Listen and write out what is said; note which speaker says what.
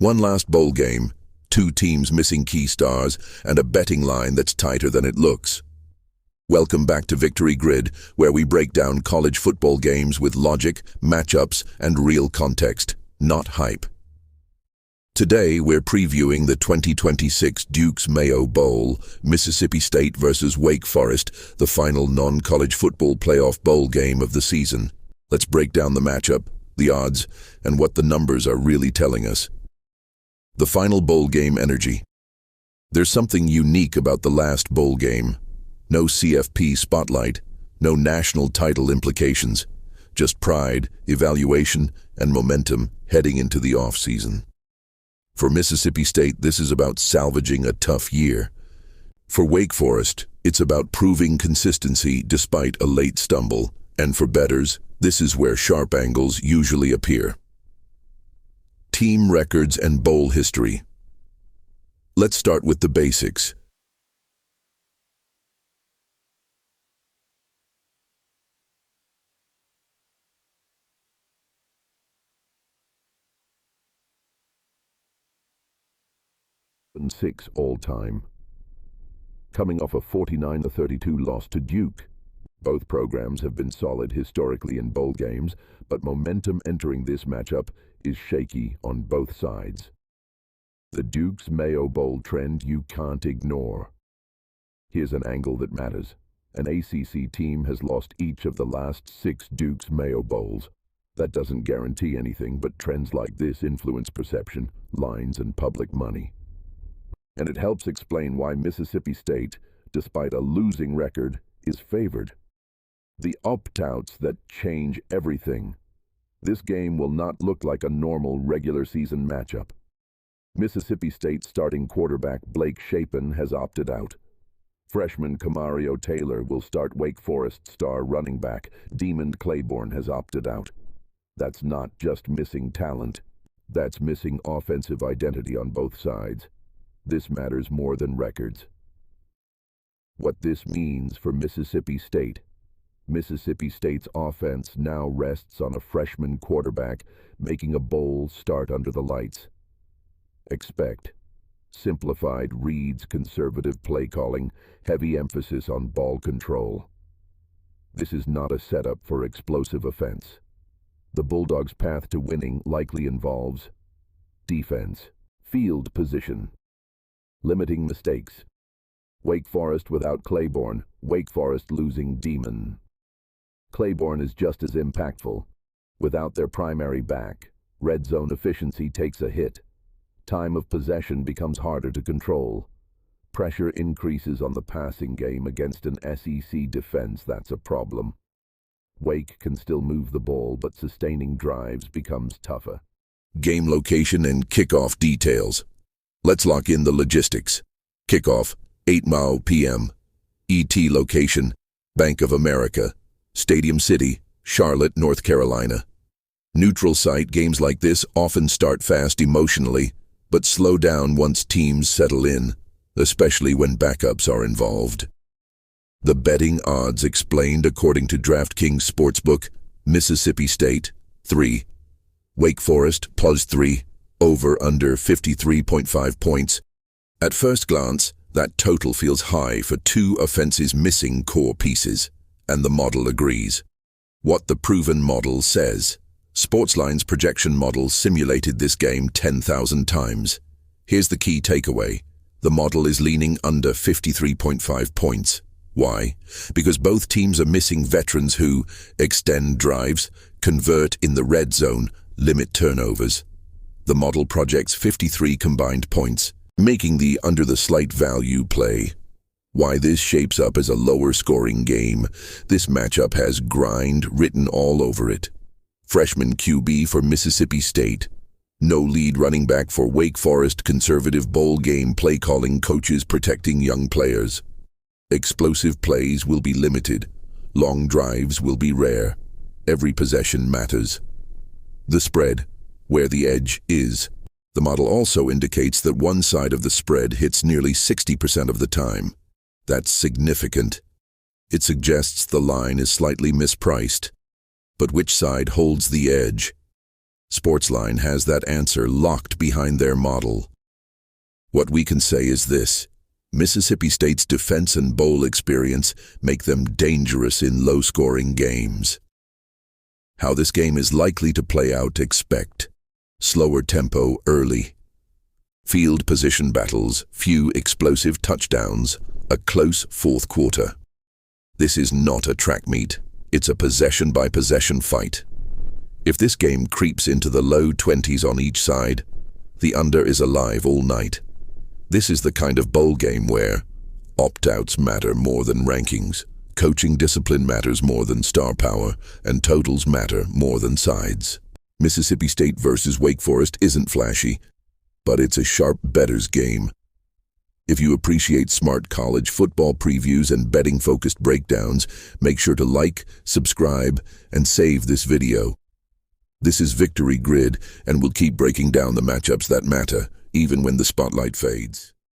Speaker 1: One last bowl game, two teams missing key stars, and a betting line that's tighter than it looks. Welcome back to Victory Grid, where we break down college football games with logic, matchups, and real context, not hype. Today, we're previewing the 2026 Duke Mayo Bowl, Mississippi State versus Wake Forest, the final non-college football playoff bowl game of the season. Let's break down the matchup, the odds, and what the numbers are really telling us. The final bowl game energy. There's something unique about the last bowl game. No CFP spotlight, no national title implications, just pride, evaluation, and momentum heading into the off-season. For Mississippi State, this is about salvaging a tough year. For Wake Forest, it's about proving consistency despite a late stumble. And for bettors, this is where sharp angles usually appear. Team records and bowl history. Let's start with the basics. And 6 all-time. Coming off a 49-32 loss to Duke. Both programs have been solid historically in bowl games, but momentum entering this matchup is shaky on both sides. The Duke's Mayo Bowl trend you can't ignore. Here's an angle that matters. An ACC team has lost each of the last 6 Duke's Mayo Bowls. That doesn't guarantee anything, but trends like this influence perception, lines, and public money. And it helps explain why Mississippi State, despite a losing record, is favored. The opt-outs that change everything. This game will not look like a normal regular season matchup. Mississippi State starting quarterback Blake Shapen has opted out. Freshman Kamario Taylor will start Wake Forest star running back Demond Claiborne has opted out. That's not just missing talent. That's missing offensive identity on both sides. This matters more than records. What this means for Mississippi State. Mississippi State's offense now rests on a freshman quarterback making a bowl start under the lights. Expect simplified reads, conservative play calling, heavy emphasis on ball control. This is not a setup for explosive offense. The Bulldogs' path to winning likely involves defense, field position, limiting mistakes. Wake Forest without Claiborne, Wake Forest losing Demon. Claiborne is just as impactful. Without their primary back, red zone efficiency takes a hit. Time of possession becomes harder to control. Pressure increases on the passing game against an SEC defense. That's a problem. Wake can still move the ball, but sustaining drives becomes tougher. Game location and kickoff details. Let's lock in the logistics. Kickoff, 8 p.m. ET location, Bank of America. Stadium City, Charlotte, North Carolina. Neutral site games like this often start fast emotionally, but slow down once teams settle in, especially when backups are involved. The betting odds explained according to DraftKings Sportsbook: Mississippi State, 3. Wake Forest, +3. Over under 53.5 points. At first glance, that total feels high for two offenses missing core pieces, and the model agrees. What the proven model says. Sportsline's projection model simulated this game 10,000 times. Here's the key takeaway. The model is leaning under 53.5 points. Why? Because both teams are missing veterans who extend drives, convert in the red zone, limit turnovers. The model projects 53 combined points, making the under the slight value play. Why this shapes up as a lower scoring game. This matchup has grind written all over it. Freshman QB for Mississippi State. No lead running back for Wake Forest. Conservative bowl game play calling coaches protecting young players. Explosive plays will be limited. Long drives will be rare. Every possession matters. The spread, where the edge is. The model also indicates that one side of the spread hits nearly 60% of the time. That's significant. It suggests the line is slightly mispriced. But which side holds the edge? Sportsline has that answer locked behind their model. What we can say is this: Mississippi State's defense and bowl experience make them dangerous in low-scoring games. How this game is likely to play out: expect slower tempo early, field position battles, few explosive touchdowns, a close fourth quarter. This is not a track meet, it's a possession-by-possession fight. If this game creeps into the low 20s on each side, the under is alive all night. This is the kind of bowl game where opt-outs matter more than rankings, coaching discipline matters more than star power, and totals matter more than sides. Mississippi State versus Wake Forest isn't flashy, but it's a sharp bettor's game. If you appreciate smart college football previews and betting-focused breakdowns, make sure to like, subscribe, and save this video. This is Victory Grid, and we'll keep breaking down the matchups that matter, even when the spotlight fades.